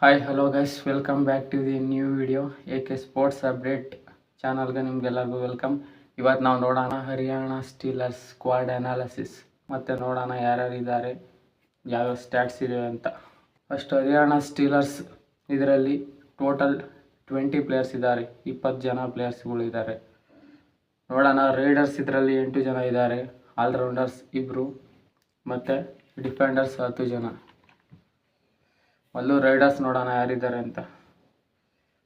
Hi hello guys, welcome back to the new video AK sports update ಚಾನಲ್ಗೆ ನಿಮಗೆಲ್ಲರಿಗೂ welcome. ಇವತ್ತು ನಾವು ನೋಡೋಣ ಹರಿಯಾಣ ಸ್ಟೀಲರ್ಸ್ ಸ್ಕ್ವಾಡ್ ಅನಾಲಿಸಿಸ್, ಮತ್ತು ನೋಡೋಣ ಯಾರ್ಯಾರು ಇದ್ದಾರೆ, ಯಾವ್ಯಾವ ಸ್ಟ್ಯಾಟ್ಸ್ ಇದೆ ಅಂತ. ಫಸ್ಟ್ ಹರಿಯಾಣ ಸ್ಟೀಲರ್ಸ್, ಇದರಲ್ಲಿ ಟೋಟಲ್ 20 ಪ್ಲೇಯರ್ಸ್ ಇದ್ದಾರೆ, 20 ಜನ ಪ್ಲೇಯರ್ಸ್ಗಳು ಇದ್ದಾರೆ. ನೋಡೋಣ. ರೈಡರ್ಸ್ ಇದರಲ್ಲಿ 8 ಜನ ಇದ್ದಾರೆ, ಆಲ್ರೌಂಡರ್ಸ್ 2 ಮತ್ತು ಡಿಫೆಂಡರ್ಸ್ 10 ಜನ. ಮೊದಲು ರೈಡರ್ಸ್ ನೋಡೋಣ ಯಾರಿದ್ದಾರೆ ಅಂತ.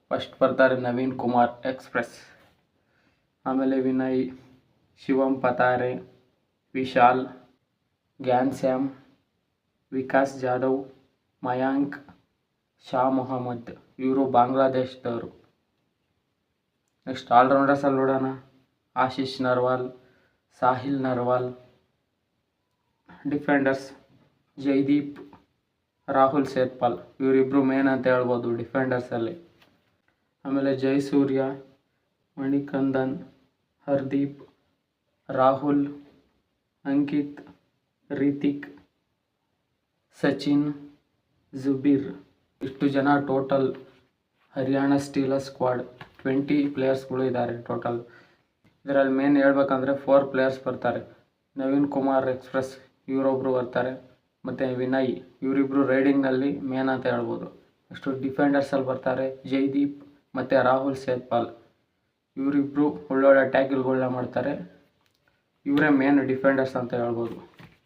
ಫಸ್ಟ್ ಬರ್ತಾರೆ ನವೀನ್ ಕುಮಾರ್ ಎಕ್ಸ್ಪ್ರೆಸ್, ಆಮೇಲೆ ವಿನಯ್, ಶಿವಮ್ ಪತಾರೆ, ವಿಶಾಲ್, ಗ್ಯಾನ್ಸ್ಯಾಮ್, ವಿಕಾಸ್ ಜಾಧವ್, ಮಯಾಂಕ್, ಶಾ ಮೊಹಮ್ಮದ್, ಇವರು ಬಾಂಗ್ಲಾದೇಶದವರು. ನೆಕ್ಸ್ಟ್ ಆಲ್ರೌಂಡರ್ಸಲ್ಲಿ ನೋಡೋಣ. ಆಶೀಶ್ ನರ್ವಾಲ್, ಸಾಹಿಲ್ ನರ್ವಾಲ್. ಡಿಫೆಂಡರ್ಸ್ ಜೈದೀಪ್, ರಾಹುಲ್ ಸೇತ್ಪಾಲ್, ಇವರಿಬ್ಬರು ಮೇನ್ ಅಂತ ಹೇಳ್ಬೋದು ಡಿಫೆಂಡರ್ಸಲ್ಲಿ. ಆಮೇಲೆ ಜಯಸೂರ್ಯ, ಮಣಿಕಂದನ್, ಹರ್ದೀಪ್, ರಾಹುಲ್, ಅಂಕಿತ್, ರಿತಿಕ್, ಸಚಿನ್, ಜುಬೀರ್. ಇಷ್ಟು ಜನ ಟೋಟಲ್ ಹರಿಯಾಣ ಸ್ಟೀಲರ್ಸ್ ಸ್ಕ್ವಾಡ್. 20 ಪ್ಲೇಯರ್ಸ್ಗಳು ಇದ್ದಾರೆ ಟೋಟಲ್. ಇದರಲ್ಲಿ ಮೇನ್ ಹೇಳ್ಬೇಕಂದ್ರೆ 4 ಪ್ಲೇಯರ್ಸ್ ಬರ್ತಾರೆ. ನವೀನ್ ಕುಮಾರ್ ಎಕ್ಸ್ಪ್ರೆಸ್ ಇವರೊಬ್ಬರು ಬರ್ತಾರೆ, ಮತ್ತು ವಿನಯ್, ಇವರಿಬ್ಬರು ರೈಡಿಂಗ್ನಲ್ಲಿ ಮೇನ್ ಅಂತ ಹೇಳ್ಬೋದು. ಅಷ್ಟು ಡಿಫೆಂಡರ್ಸಲ್ಲಿ ಬರ್ತಾರೆ ಜೈದೀಪ್ ಮತ್ತು ರಾಹುಲ್ ಸೇತ್ಪಾಲ್. ಇವರಿಬ್ಬರು ಒಳ್ಳೊಳ್ಳೆ ಟ್ಯಾಕಲ್ಗಳನ್ನ ಮಾಡ್ತಾರೆ, ಇವರೇ ಮೇನ್ ಡಿಫೆಂಡರ್ಸ್ ಅಂತ ಹೇಳ್ಬೋದು.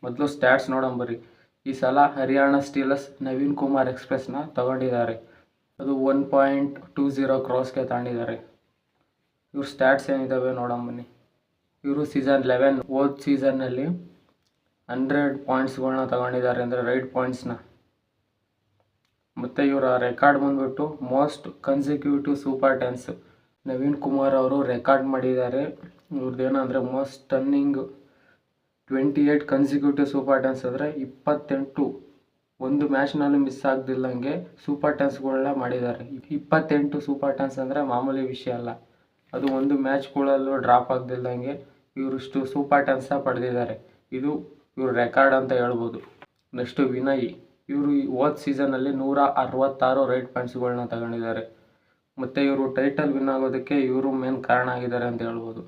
ಮೊದಲು ಸ್ಟ್ಯಾಟ್ಸ್ ನೋಡೋಂಬರಿ. ಈ ಸಲ ಹರಿಯಾಣ ಸ್ಟೀಲರ್ಸ್ ನವೀನ್ ಕುಮಾರ್ ಎಕ್ಸ್ಪ್ರೆಸ್ನ ತಗೊಂಡಿದ್ದಾರೆ. ಅದು 1.20 ಕ್ರೋಸ್ಗೆ ತಗೊಂಡಿದ್ದಾರೆ. ಇವ್ರ ಸ್ಟ್ಯಾಟ್ಸ್ ಏನಿದ್ದಾವೆ ನೋಡೋಂಬನ್ನಿ. ಇವರು ಸೀಸನ್ 11 ಹೋದ ಸೀಸನ್ನಲ್ಲಿ 100 ಪಾಯಿಂಟ್ಸ್ಗಳನ್ನ ತಗೊಂಡಿದ್ದಾರೆ, ಅಂದರೆ ರೈಡ್ ಪಾಯಿಂಟ್ಸ್ನ. ಮತ್ತು ಇವರ ರೆಕಾರ್ಡ್ ಬಂದ್ಬಿಟ್ಟು most consecutive super tense Naveen Kumar ಅವರು ರೆಕಾರ್ಡ್ ಮಾಡಿದ್ದಾರೆ. ಇವ್ರದ್ದೇನಂದರೆ ಮೋಸ್ಟ್ ಟನ್ನಿಂಗ್ 28 ಕನ್ಸಿಕ್ಯೂಟಿವ್ ಸೂಪರ್ ಟೆನ್ಸ್, ಅಂದರೆ 28 ಒಂದು ಮ್ಯಾಚ್ನಲ್ಲಿ ಮಿಸ್ ಆಗ್ದಿಲ್ಲಂಗೆ ಸೂಪರ್ ಟೆನ್ಸ್ಗಳನ್ನ ಮಾಡಿದ್ದಾರೆ. 28 ಸೂಪರ್ ಟೆನ್ಸ್ ಅಂದರೆ ಮಾಮೂಲಿ ವಿಷಯ ಅಲ್ಲ. ಅದು ಒಂದು ಮ್ಯಾಚ್ಗಳಲ್ಲೂ ಡ್ರಾಪ್ ಆಗ್ದಿಲ್ಲಂಗೆ ಇವರಿಷ್ಟು ಸೂಪರ್ ಟೆನ್ಸ್ನ ಪಡೆದಿದ್ದಾರೆ. ಇದು ಇವ್ರ ರೆಕಾರ್ಡ್ ಅಂತ ಹೇಳ್ಬೋದು. ನೆಕ್ಸ್ಟು ವಿನಯ್, ಇವರು ಹೋದ ಸೀಸನಲ್ಲಿ 166 ರೈಡ್ ಪಾಯಿಂಟ್ಸ್ಗಳನ್ನ ತಗೊಂಡಿದ್ದಾರೆ. ಮತ್ತು ಇವರು ಟೈಟಲ್ ವಿನ್ ಆಗೋದಕ್ಕೆ ಇವರು ಮೇನ್ ಕಾರಣ ಆಗಿದ್ದಾರೆ ಅಂತ ಹೇಳ್ಬೋದು.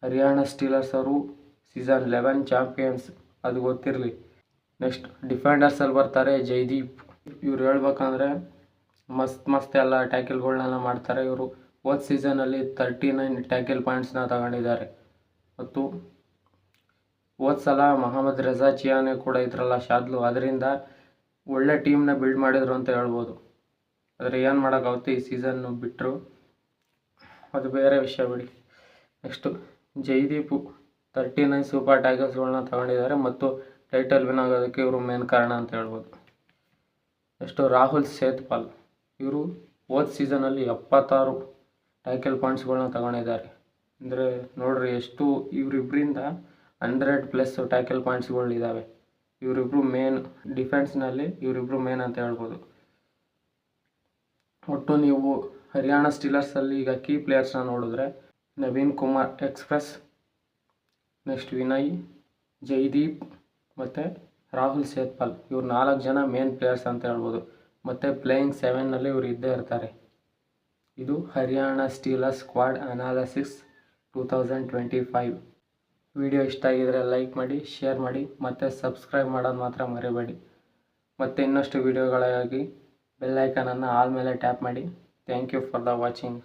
ಹರಿಯಾಣ ಸ್ಟೀಲರ್ಸ್ ಅವರು ಸೀಸನ್ 11 ಚಾಂಪಿಯನ್ಸ್, ಅದು ಗೊತ್ತಿರಲಿ. ನೆಕ್ಸ್ಟ್ ಡಿಫೆಂಡರ್ಸಲ್ಲಿ ಬರ್ತಾರೆ ಜೈದೀಪ್. ಇವ್ರು ಹೇಳ್ಬೇಕಂದ್ರೆ ಮಸ್ತ್ ಎಲ್ಲ ಟ್ಯಾಕಲ್ಗಳನ್ನೆಲ್ಲ ಮಾಡ್ತಾರೆ. ಇವರು ಹೋದ ಸೀಸನಲ್ಲಿ 39 ಟ್ಯಾಕಲ್ ಪಾಯಿಂಟ್ಸ್ನ ತಗೊಂಡಿದ್ದಾರೆ. ಮತ್ತು ಹೋದ ಸಲ ಮೊಹಮ್ಮದ್ ರೆಜಾ ಚಿಯಾನೆ ಕೂಡ ಇದ್ರಲ್ಲ, ಶಾದ್ಲು, ಅದರಿಂದ ಒಳ್ಳೆ ಟೀಮ್ನ ಬಿಲ್ಡ್ ಮಾಡಿದ್ರು ಅಂತ ಹೇಳ್ಬೋದು. ಆದರೆ ಏನು ಮಾಡೋಕ್ಕಾಗುತ್ತೆ, ಈ ಸೀಸನ್ ಬಿಟ್ಟರು, ಅದು ಬೇರೆ ವಿಷಯ ಬಿಡಿ. ನೆಕ್ಸ್ಟು ಜೈದೀಪು 39 ಸೂಪರ್ ಟ್ಯಾಕಲ್ಸ್ಗಳನ್ನ ತಗೊಂಡಿದ್ದಾರೆ, ಮತ್ತು ಟೈಟಲ್ ವಿನ್ ಆಗೋದಕ್ಕೆ ಇವರು ಮೇನ್ ಕಾರಣ ಅಂತ ಹೇಳ್ಬೋದು. ನೆಕ್ಸ್ಟು ರಾಹುಲ್ ಸೇತ್ಪಾಲ್, ಇವರು ಹೋದ ಸೀಸನಲ್ಲಿ 76 ಟ್ಯಾಕಲ್ ಪಾಯಿಂಟ್ಸ್ಗಳನ್ನ ತಗೊಂಡಿದ್ದಾರೆ. ಅಂದರೆ ನೋಡ್ರಿ ಎಷ್ಟು ಇವರಿಬ್ಬರಿಂದ 100+ ಟ್ಯಾಕಲ್ ಪಾಯಿಂಟ್ಸ್ಗಳಿದ್ದಾವೆ. ಇವರಿಬ್ಬರು ಮೇನ್ ಡಿಫೆನ್ಸ್ನಲ್ಲಿ, ಇವರಿಬ್ಬರು ಮೇನ್ ಅಂತ ಹೇಳ್ಬೋದು. ಒಟ್ಟು ನೀವು ಹರಿಯಾಣ ಸ್ಟೀಲರ್ಸಲ್ಲಿ ಈಗ ಕೀ ಪ್ಲೇಯರ್ಸ್ನ ನೋಡಿದ್ರೆ ನವೀನ್ ಕುಮಾರ್ ಎಕ್ಸ್ಪ್ರೆಸ್, ನೆಕ್ಸ್ಟ್ ವಿನಯ್, ಜೈದೀಪ್ ಮತ್ತು ರಾಹುಲ್ ಸೇತ್ಪಾಲ್, ಇವ್ರು 4 ಜನ ಮೇನ್ ಪ್ಲೇಯರ್ಸ್ ಅಂತ ಹೇಳ್ಬೋದು. ಮತ್ತು ಪ್ಲೇಯಿಂಗ್ 7ನಲ್ಲಿ ಇವರು ಇದ್ದೇ ಇರ್ತಾರೆ. ಇದು Haryana Steelers squad analysis 2025. Video ಇಷ್ಟ ಆಗಿದರೆ ಲೈಕ್ ಮಾಡಿ, ಶೇರ್ ಮಾಡಿ, ಮತ್ತು ಸಬ್ಸ್ಕ್ರೈಬ್ ಮಾಡೋದು ಮಾತ್ರ ಮರಿಬೇಡಿ. ಮತ್ತು ಇನ್ನಷ್ಟು ವಿಡಿಯೋಗಳಿಗಾಗಿ ಬೆಲ್ ಐಕಾನನ್ನು ಆಲ್ ಮೇಲೆ ಟ್ಯಾಪ್ ಮಾಡಿ. Thank you for the watching.